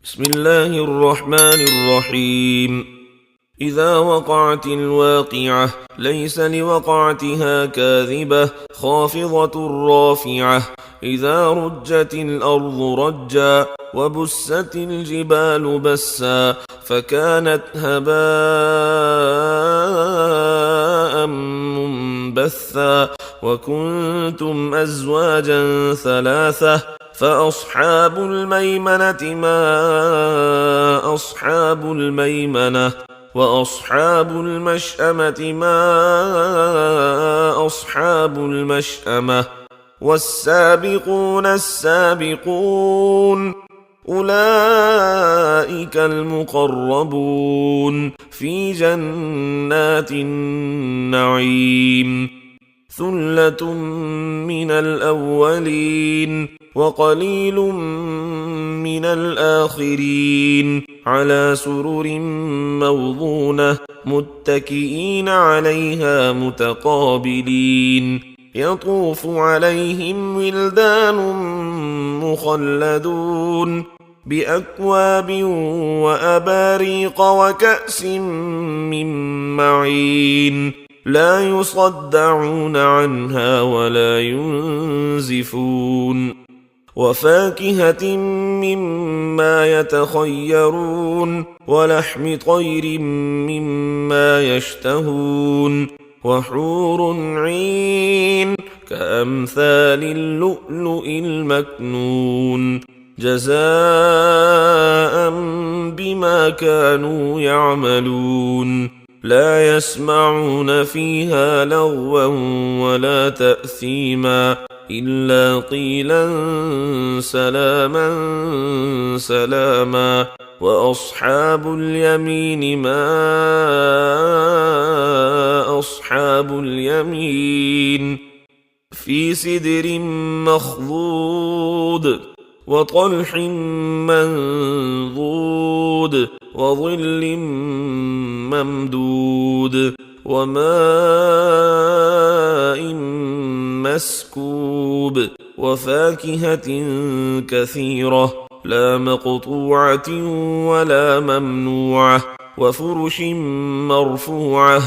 بسم الله الرحمن الرحيم. إذا وقعت الواقعة ليس لوقعتها كاذبة خافضة رافعة. إذا رجت الأرض رجا وبست الجبال بسا فكانت هباء منبثا وكنتم أزواجا ثلاثة فأصحاب الميمنة ما أصحاب الميمنة وأصحاب المشأمة ما أصحاب المشأمة والسابقون السابقون أولئك المقربون في جنات النعيم. ثلة من الأولين وقليل من الآخرين على سرر موضونة متكئين عليها متقابلين يطوف عليهم ولدان مخلدون بأكواب وأباريق وكأس من معين لا يصدعون عنها ولا ينزفون وفاكهة مما يتخيرون ولحم طير مما يشتهون وحور عين كأمثال اللؤلؤ المكنون جزاء بما كانوا يعملون لا يسمعون فيها لغوا ولا تأثيما إلا قيلا سلاما سلاما. وأصحاب اليمين ما أصحاب اليمين في سدر مخضود وطلح منضود وظل ممدود وماء مسكوب وفاكهة كثيرة لا مقطوعة ولا ممنوعة وفرش مرفوعة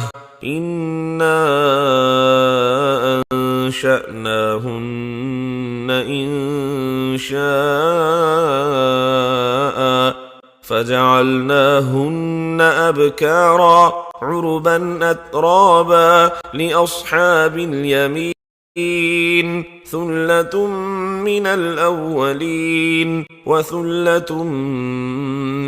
إنا أنشأناهن إن شاء فجعلناهن أبكارا عربا أترابا لأصحاب اليمين ثلة من الأولين وثلة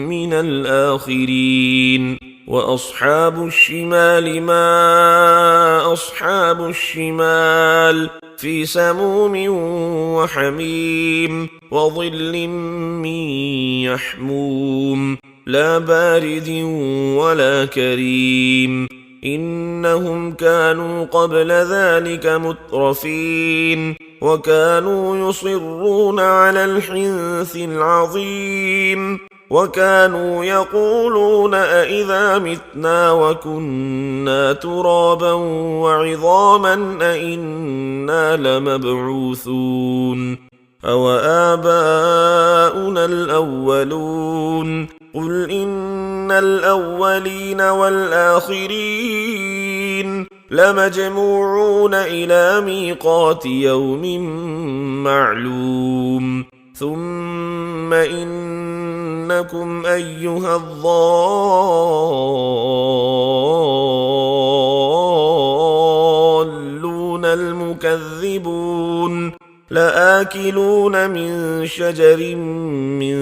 من الآخرين. وأصحاب الشمال ما أصحاب الشمال في سموم وحميم وظل من يحموم لا بارد ولا كريم إنهم كانوا قبل ذلك مترفين وكانوا يصرون على الحنث العظيم وكانوا يقولون أئذا متنا وكنا ترابا وعظاما أئنا لمبعوثون أو آباؤنا الأولون قل إن الأولين والآخرين لمجموعون إلى ميقات يوم معلوم ثم إنكم أيها الضالون المكذبون لآكلون من شجر من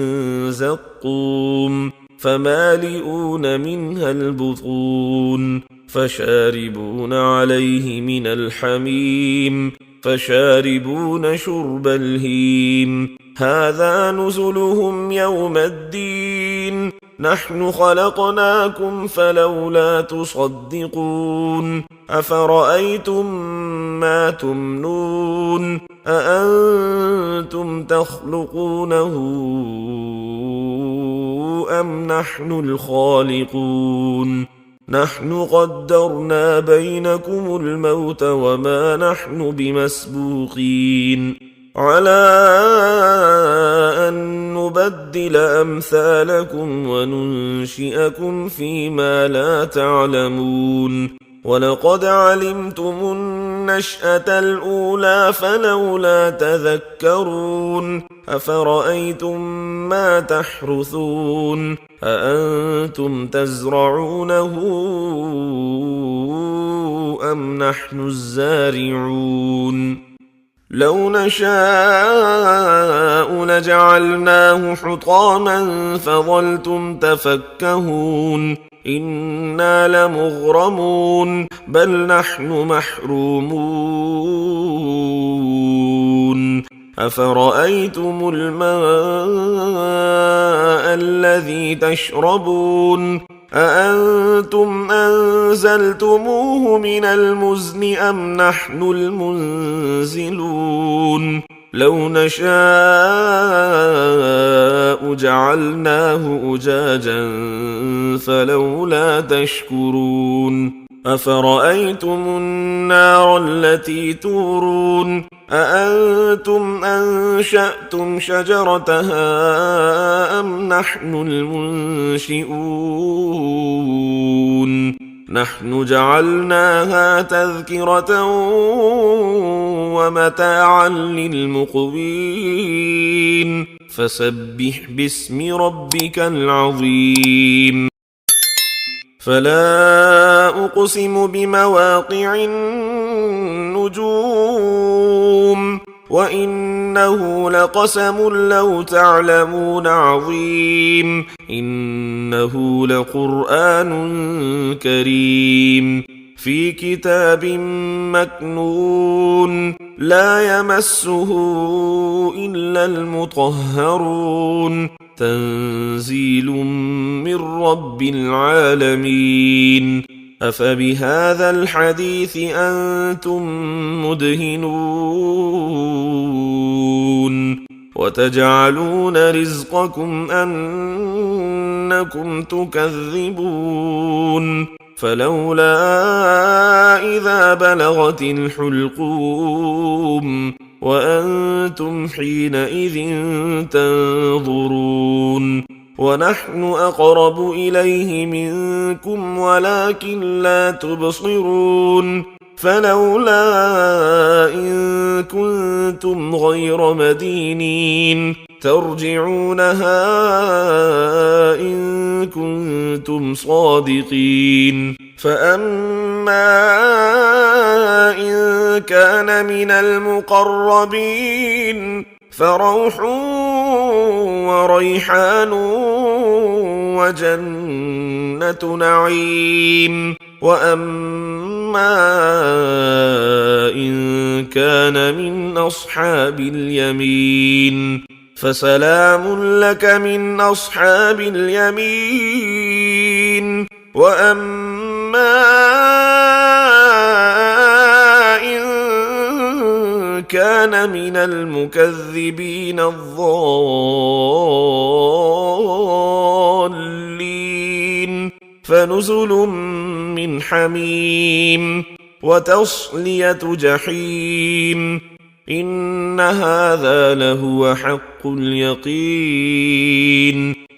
زقوم فمالئون منها البطون فشاربون عليه من الحميم فشاربون شرب الهيم هذا نزلهم يوم الدين نحن خلقناكم فلولا تصدقون أفرأيتم ما تمنون أأنتم تخلقونه أم نحن الخالقون نحن قدرنا بينكم الموت وما نحن بمسبوقين على أن نبدل أمثالكم وننشئكم فيما لا تعلمون ولقد علمتم النشأة الأولى فلولا تذكرون أفرأيتم ما تحرثون أأنتم تزرعونه أم نحن الزارعون لو نشاء لجعلناه حطاما فظلتم تفكهون إنا لمغرمون بل نحن محرومون أفرأيتم الماء الذي تشربون أأنتم أنزلتموه من المزن أم نحن المنزلون لو نشاء جعلناه أجاجا فلولا تشكرون أفرأيتم النار التي تورون أأنتم أنشأتم شجرتها أم نحن المنشئون نحن جعلناها تذكرة ومتاعا للمقوين فسبح باسم ربك العظيم فلا أقسم بمواقع النجوم وإنه لقسم لو تعلمون عظيم إنه لقرآن كريم في كتاب مكنون لا يمسه إلا المطهرون تنزيل من رب العالمين أفبهذا الحديث أنتم مدهنون وتجعلون رزقكم أنكم تكذبون فلولا إذا بلغت الحلقوم وأنتم حينئذ تنظرون ونحن أقرب إليه منكم ولكن لا تبصرون فلولا إن كنتم غير مدينين ترجعونها إن كنتم صادقين فأما إن كان من المقربين فروح وريحان وجنة نعيم وأما إن كان من أصحاب اليمين فسلام لك من أصحاب اليمين وأما إن كان من المكذبين الضالين فنزل من حميم وتصلية جحيم إن هذا لهو حق اليقين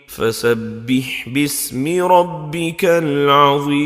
فسبح باسم ربك العظيم